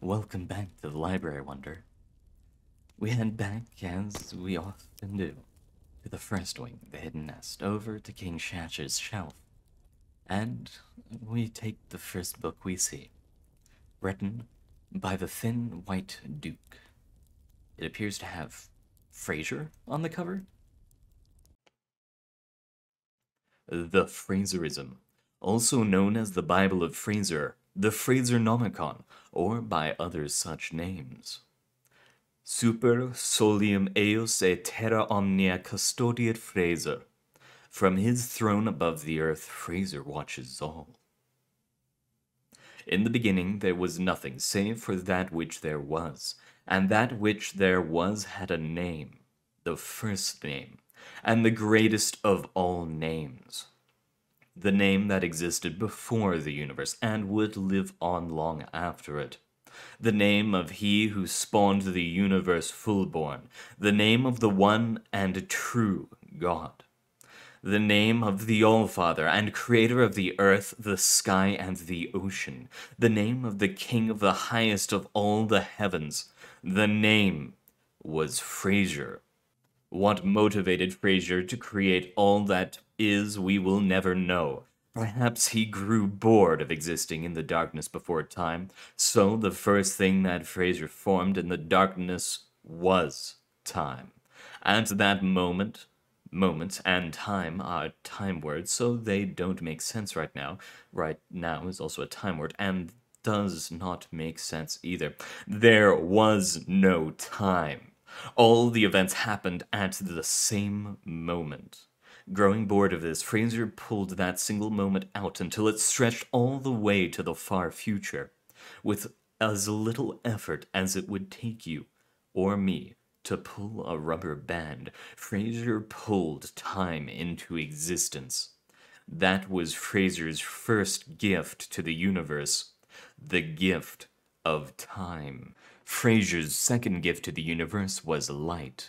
Welcome back to the library, Wonder. We head back, as we often do, to the first wing, the hidden nest, over to King Shash's shelf. And we take the first book we see, written by the Thin White Duke. It appears to have Frazer on the cover. The Frazerism, also known as the Bible of Frazer, the Frazeronomicon, or by other such names. Super solium eos et terra omnia custodiet Frazer. From his throne above the earth, Frazer watches all. In the beginning there was nothing save for that which there was, and that which there was had a name, the first name, and the greatest of all names. The name that existed before the universe and would live on long after it. The name of he who spawned the universe full-born. The name of the one and true God. The name of the All-Father and creator of the earth, the sky, and the ocean. The name of the king of the highest of all the heavens. The name was Frazer. What motivated Frazer to create all that is, we will never know. Perhaps he grew bored of existing in the darkness before time, so the first thing that Frazer formed in the darkness was time. At that moment and time are time words, so they don't make sense right now. Right now is also a time word, and does not make sense either. There was no time. All the events happened at the same moment. Growing bored of this, Frazer pulled that single moment out until it stretched all the way to the far future. With as little effort as it would take you, or me, to pull a rubber band, Frazer pulled time into existence. That was Frazer's first gift to the universe, the gift of time. Frazer's second gift to the universe was light.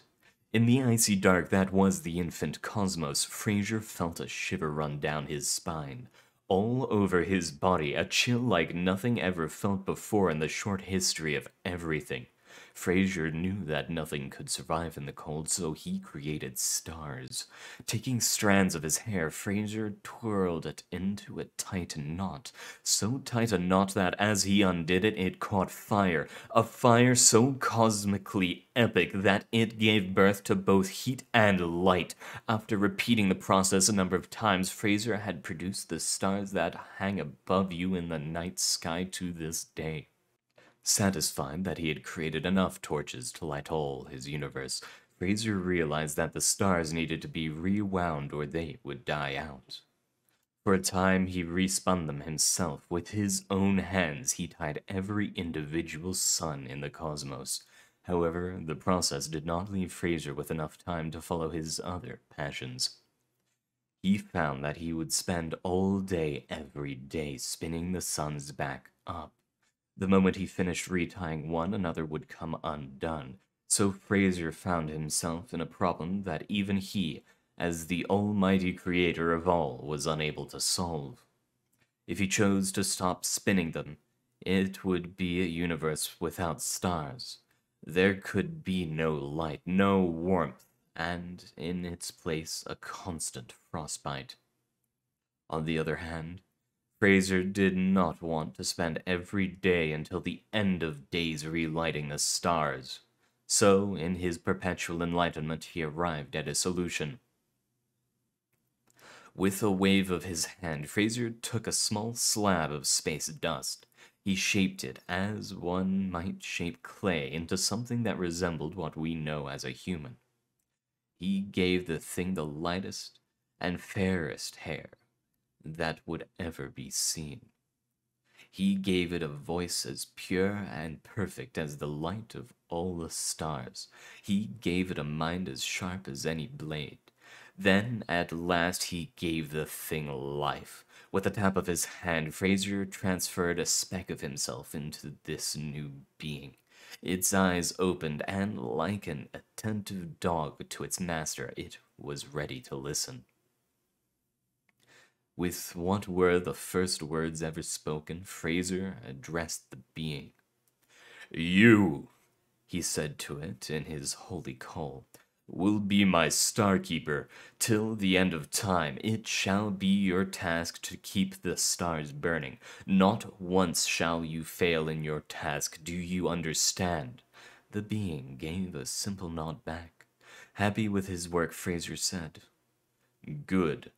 In the icy dark that was the infant cosmos, Frazer felt a shiver run down his spine. All over his body, a chill like nothing ever felt before in the short history of everything. Frazer knew that nothing could survive in the cold, so he created stars. Taking strands of his hair, Frazer twirled it into a tight knot. So tight a knot that as he undid it, it caught fire. A fire so cosmically epic that it gave birth to both heat and light. After repeating the process a number of times, Frazer had produced the stars that hang above you in the night sky to this day. Satisfied that he had created enough torches to light all his universe, Frazer realized that the stars needed to be rewound or they would die out. For a time he respun them himself. With his own hands he tied every individual sun in the cosmos. However, the process did not leave Frazer with enough time to follow his other passions. He found that he would spend all day every day spinning the suns back up. The moment he finished retying one, another would come undone, so Frazer found himself in a problem that even he, as the almighty creator of all, was unable to solve. If he chose to stop spinning them, it would be a universe without stars. There could be no light, no warmth, and in its place a constant frostbite. On the other hand, Frazer did not want to spend every day until the end of days relighting the stars. So, in his perpetual enlightenment, he arrived at a solution. With a wave of his hand, Frazer took a small slab of space dust. He shaped it, as one might shape clay, into something that resembled what we know as a human. He gave the thing the lightest and fairest hair that would ever be seen. He gave it a voice as pure and perfect as the light of all the stars. He gave it a mind as sharp as any blade. Then, at last, he gave the thing life. With a tap of his hand, Frazer transferred a speck of himself into this new being. Its eyes opened, and like an attentive dog to its master, it was ready to listen. With what were the first words ever spoken, Frazer addressed the being. You, he said to it in his holy call, will be my star-keeper till the end of time. It shall be your task to keep the stars burning. Not once shall you fail in your task. Do you understand? The being gave a simple nod back. Happy with his work, Frazer said, "Good.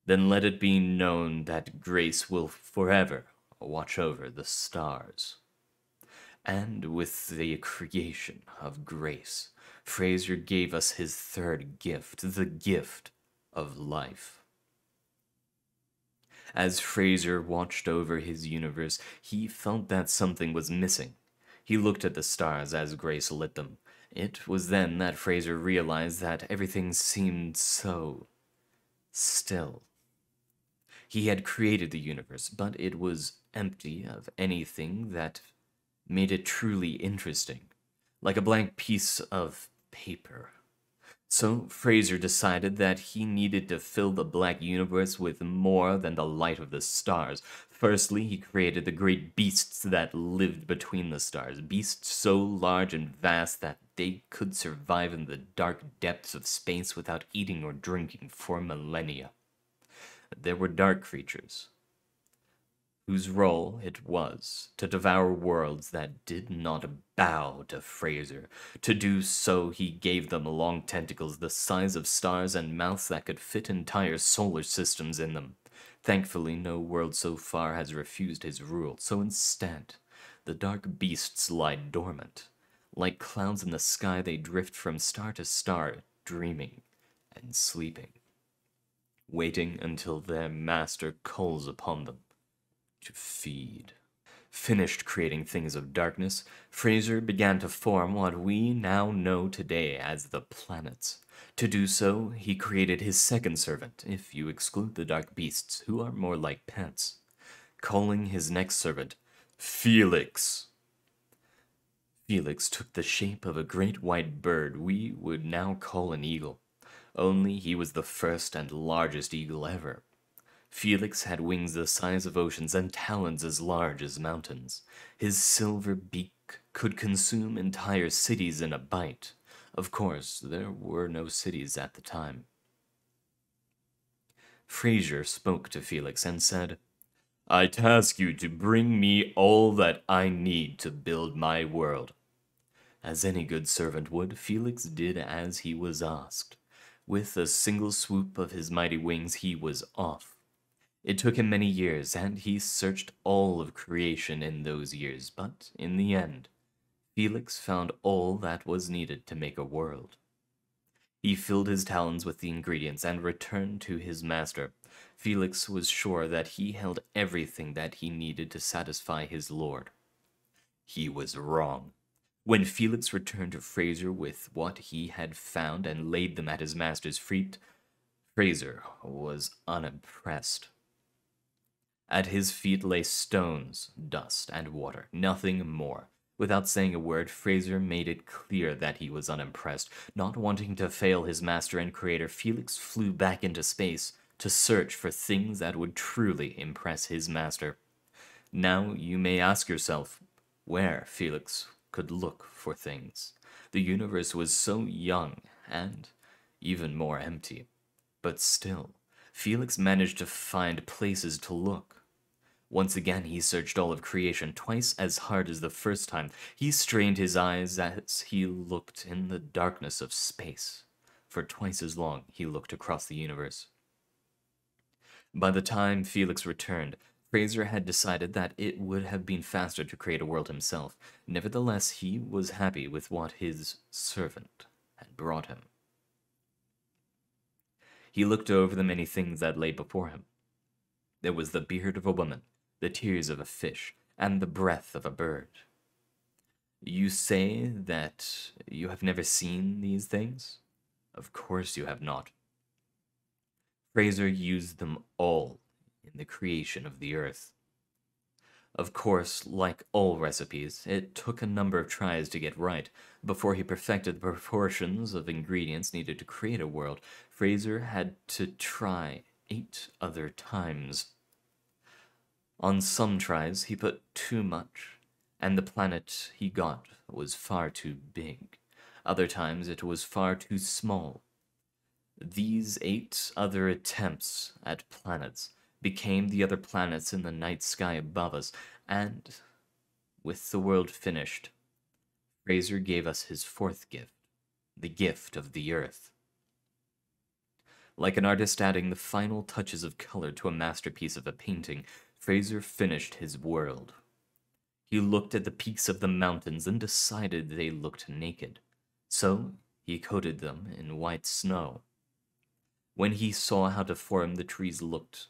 Then let it be known that grace will forever watch over the stars." And with the creation of grace, Frazer gave us his third gift, the gift of life. As Frazer watched over his universe, he felt that something was missing. He looked at the stars as grace lit them. It was then that Frazer realized that everything seemed so still. He had created the universe, but it was empty of anything that made it truly interesting, like a blank piece of paper. So Frazer decided that he needed to fill the black universe with more than the light of the stars. Firstly, he created the great beasts that lived between the stars, beasts so large and vast that they could survive in the dark depths of space without eating or drinking for millennia. There were dark creatures, whose role it was to devour worlds that did not bow to Frazer. To do so, he gave them long tentacles the size of stars and mouths that could fit entire solar systems in them. Thankfully, no world so far has refused his rule, so instead, the dark beasts lie dormant. Like clouds in the sky, they drift from star to star, dreaming and sleeping, waiting until their master calls upon them to feed. Finished creating things of darkness, Frazer began to form what we now know today as the planets. To do so, he created his second servant, if you exclude the dark beasts, who are more like pets, calling his next servant Felix. Felix took the shape of a great white bird we would now call an eagle, only he was the first and largest eagle ever. Felix had wings the size of oceans and talons as large as mountains. His silver beak could consume entire cities in a bite. Of course, there were no cities at the time. Frazer spoke to Felix and said, "I task you to bring me all that I need to build my world." As any good servant would, Felix did as he was asked. With a single swoop of his mighty wings, he was off. It took him many years, and he searched all of creation in those years, but in the end, Felix found all that was needed to make a world. He filled his talons with the ingredients and returned to his master. Felix was sure that he held everything that he needed to satisfy his lord. He was wrong. When Felix returned to Frazer with what he had found and laid them at his master's feet, Frazer was unimpressed. At his feet lay stones, dust, and water, nothing more. Without saying a word, Frazer made it clear that he was unimpressed. Not wanting to fail his master and creator, Felix flew back into space to search for things that would truly impress his master. Now you may ask yourself where Felix could look for things. The universe was so young and even more empty. But still, Felix managed to find places to look. Once again, he searched all of creation, twice as hard as the first time. He strained his eyes as he looked in the darkness of space. For twice as long, he looked across the universe. By the time Felix returned, Frazer had decided that it would have been faster to create a world himself. Nevertheless, he was happy with what his servant had brought him. He looked over the many things that lay before him. There was the beard of a woman, the tears of a fish, and the breath of a bird. You say that you have never seen these things? Of course you have not. Frazer used them all in the creation of the earth. Of course, like all recipes, it took a number of tries to get right. Before he perfected the proportions of ingredients needed to create a world, Frazer had to try 8 other times. On some tries, he put too much, and the planet he got was far too big. Other times it was far too small. These 8 other attempts at planets became the other planets in the night sky above us, and with the world finished, Frazer gave us his 4th gift, the gift of the Earth. Like an artist adding the final touches of color to a masterpiece of a painting, Frazer finished his world. He looked at the peaks of the mountains and decided they looked naked, so he coated them in white snow. When he saw how deformed the trees looked,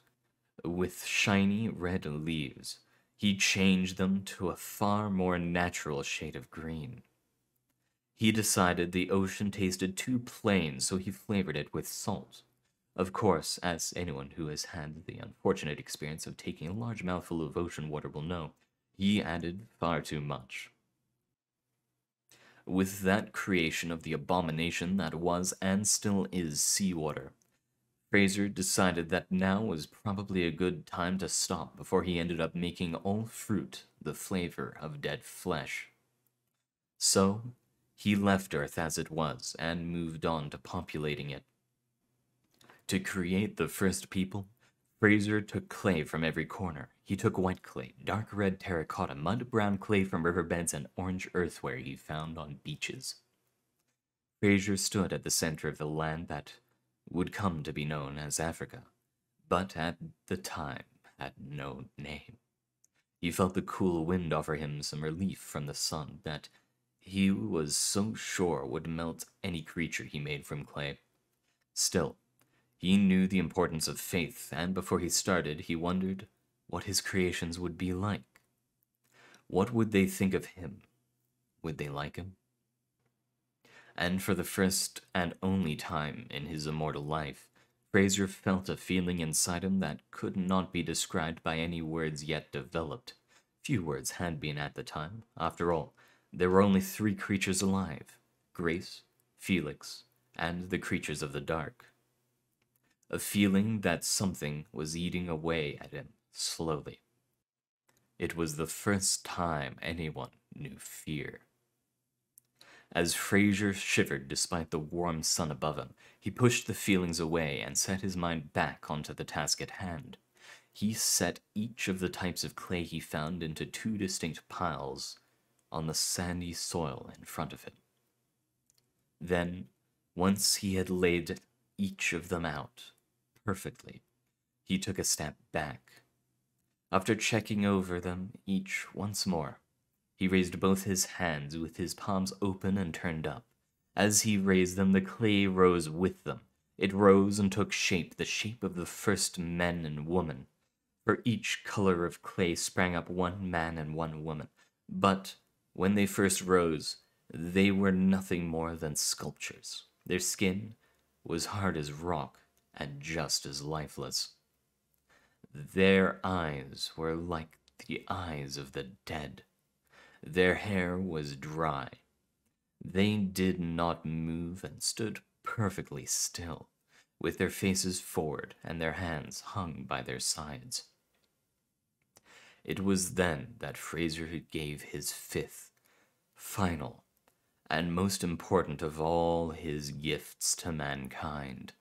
with shiny red leaves, he changed them to a far more natural shade of green. He decided the ocean tasted too plain, so he flavored it with salt. Of course, as anyone who has had the unfortunate experience of taking a large mouthful of ocean water will know, he added far too much. With that creation of the abomination that was and still is seawater, Frazer decided that now was probably a good time to stop before he ended up making all fruit the flavor of dead flesh. So, he left Earth as it was and moved on to populating it. To create the first people, Frazer took clay from every corner. He took white clay, dark red terracotta, mud brown clay from riverbeds, and orange earthware he found on beaches. Frazer stood at the center of the land that would come to be known as Africa, but at the time had no name. He felt the cool wind offer him some relief from the sun that he was so sure would melt any creature he made from clay. Still, he knew the importance of faith, and before he started, he wondered what his creations would be like. What would they think of him? Would they like him? And for the first and only time in his immortal life, Frazer felt a feeling inside him that could not be described by any words yet developed. Few words had been at the time. After all, there were only 3 creatures alive: Grace, Felix, and the creatures of the dark. A feeling that something was eating away at him slowly. It was the first time anyone knew fear. As Frazer shivered despite the warm sun above him, he pushed the feelings away and set his mind back onto the task at hand. He set each of the types of clay he found into 2 distinct piles on the sandy soil in front of him. Then, once he had laid each of them out perfectly, he took a step back. After checking over them each once more, he raised both his hands with his palms open and turned up. As he raised them, the clay rose with them. It rose and took shape, the shape of the first men and woman. For each color of clay sprang up 1 man and 1 woman. But when they first rose, they were nothing more than sculptures. Their skin was hard as rock and just as lifeless. Their eyes were like the eyes of the dead. Their hair was dry. They did not move and stood perfectly still, with their faces forward and their hands hung by their sides. It was then that Frazer gave his 5th, final, and most important of all his gifts to mankind.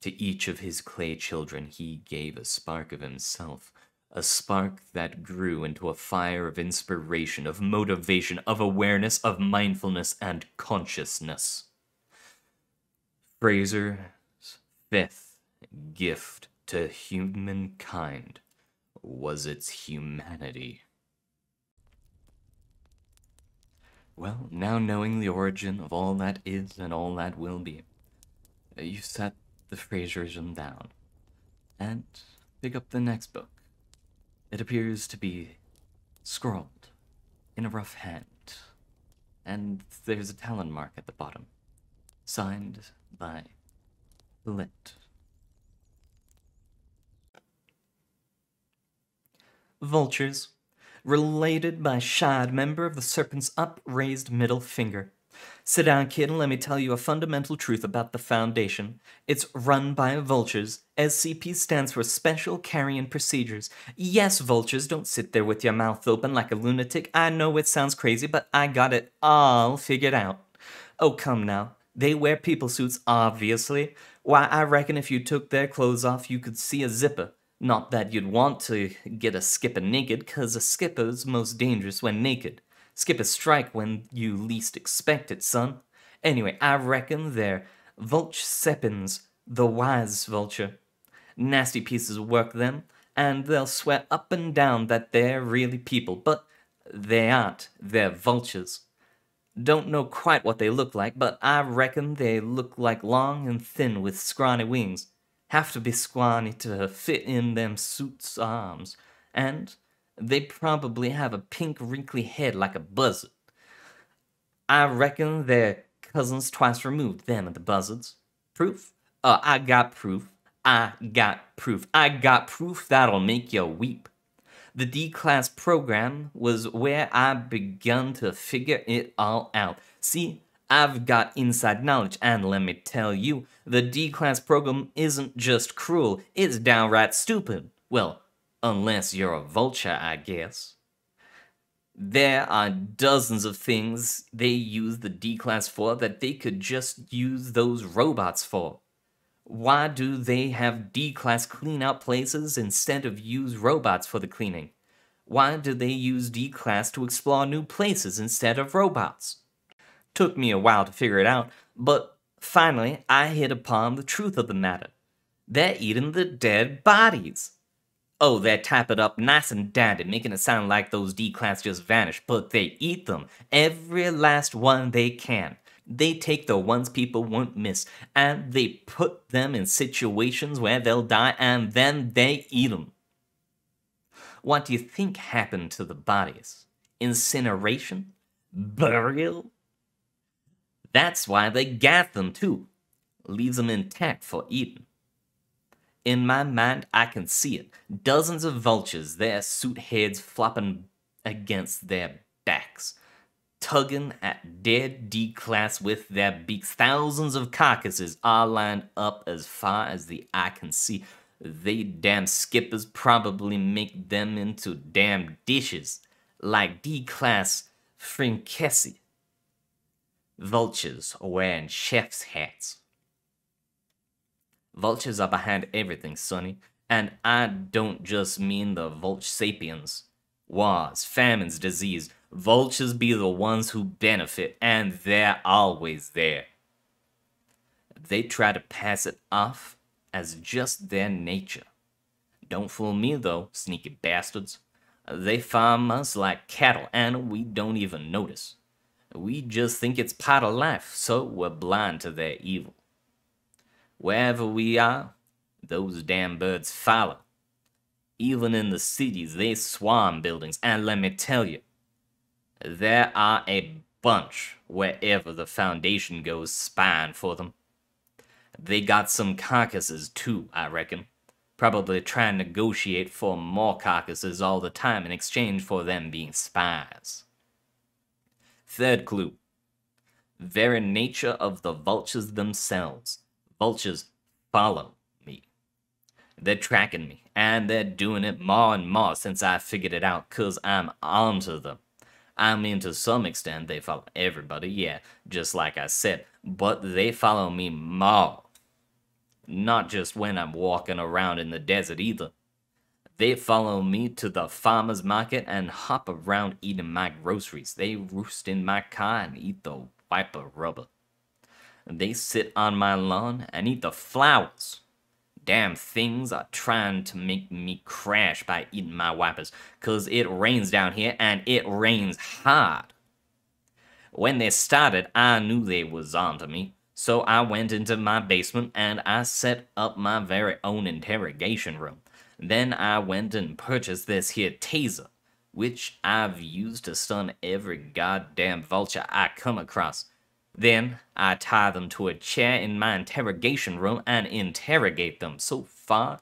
To each of his clay children he gave a spark of himself, a spark that grew into a fire of inspiration, of motivation, of awareness, of mindfulness, and consciousness. Frazer's 5th gift to humankind was its humanity. Well, now knowing the origin of all that is and all that will be, you set the Frazerism down and pick up the next book. It appears to be scrawled in a rough hand, and there's a talon mark at the bottom, signed by Lit. Vultures, related by Shad, member of the Serpent's upraised middle finger. Sit down, kid, and let me tell you a fundamental truth about the Foundation. It's run by Vultures. SCP stands for Special Carrion Procedures. Yes, Vultures, don't sit there with your mouth open like a lunatic. I know it sounds crazy, but I got it all figured out. Oh, come now. They wear people suits, obviously. Why, I reckon if you took their clothes off, you could see a zipper. Not that you'd want to get a skipper naked, 'cause a skipper's most dangerous when naked. Skippers strike when you least expect it, son. Anyway, I reckon they're Vulchsepins, the wise vulture. Nasty pieces of work, them, and they'll swear up and down that they're really people, but they aren't. They're vultures. Don't know quite what they look like, but I reckon they look like long and thin with scrawny wings. Have to be scrawny to fit in them suits' arms. And they probably have a pink wrinkly head like a buzzard. I reckon they're cousins twice removed, them and the buzzards. Proof? I got proof. I got proof. I got proof that'll make you weep. The D-Class program was where I begun to figure it all out. See, I've got inside knowledge, and let me tell you, the D-Class program isn't just cruel, it's downright stupid. Well, unless you're a vulture, I guess. There are dozens of things they use the D-Class for that they could just use those robots for. Why do they have D-Class clean out places instead of use robots for the cleaning? Why do they use D-Class to explore new places instead of robots? Took me a while to figure it out, but finally I hit upon the truth of the matter. They're eating the dead bodies. Oh, they tap it up nice and dandy, making it sound like those D-Class just vanished, but they eat them, every last one they can. They take the ones people won't miss, and they put them in situations where they'll die, and then they eat them. What do you think happened to the bodies? Incineration? Burial? That's why they gat them too. Leaves them intact for eating. In my mind, I can see it. Dozens of vultures, their suit heads flopping against their backs, tugging at dead D-Class with their beaks. Thousands of carcasses are lined up as far as the eye can see. They damn skippers probably make them into damn dishes, like D-Class fricassee. Vultures wearing chef's hats. Vultures are behind everything, Sonny, and I don't just mean the vulture sapiens. Wars, famines, disease. Vultures be the ones who benefit, and they're always there. They try to pass it off as just their nature. Don't fool me though, sneaky bastards. They farm us like cattle, and we don't even notice. We just think it's part of life, so we're blind to their evil. Wherever we are, those damn birds follow. Even in the cities, they swarm buildings, and let me tell you, there are a bunch wherever the Foundation goes spying for them. They got some carcasses too, I reckon. Probably trying to negotiate for more carcasses all the time in exchange for them being spies. Third clue. Very nature of the vultures themselves. Vultures follow me. They're tracking me, and they're doing it more and more since I figured it out, 'cause I'm onto them. I mean, to some extent, they follow everybody, yeah, just like I said, but they follow me more. Not just when I'm walking around in the desert either. They follow me to the farmer's market and hop around eating my groceries. They roost in my car and eat the wiper rubber. They sit on my lawn and eat the flowers. Damn things are trying to make me crash by eating my wipers, 'cause it rains down here and it rains hard. When they started, I knew they was onto me, so I went into my basement and I set up my very own interrogation room. Then I went and purchased this here taser, which I've used to stun every goddamn vulture I come across. Then I tie them to a chair in my interrogation room and interrogate them. So far,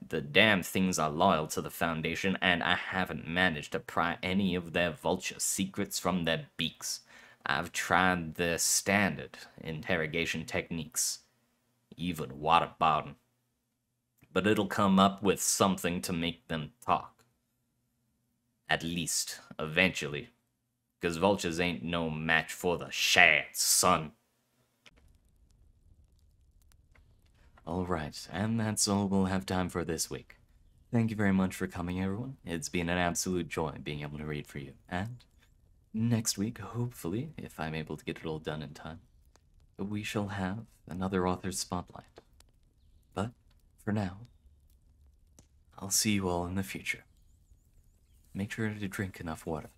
the damn things are loyal to the Foundation, and I haven't managed to pry any of their vulture secrets from their beaks. I've tried the standard interrogation techniques, even waterboarding, but it'll come up with something to make them talk. At least, eventually, because Vultures ain't no match for the shads, son. Alright, and that's all we'll have time for this week. Thank you very much for coming, everyone. It's been an absolute joy being able to read for you, and next week, hopefully, if I'm able to get it all done in time, we shall have another author's spotlight. But, for now, I'll see you all in the future. Make sure to drink enough water.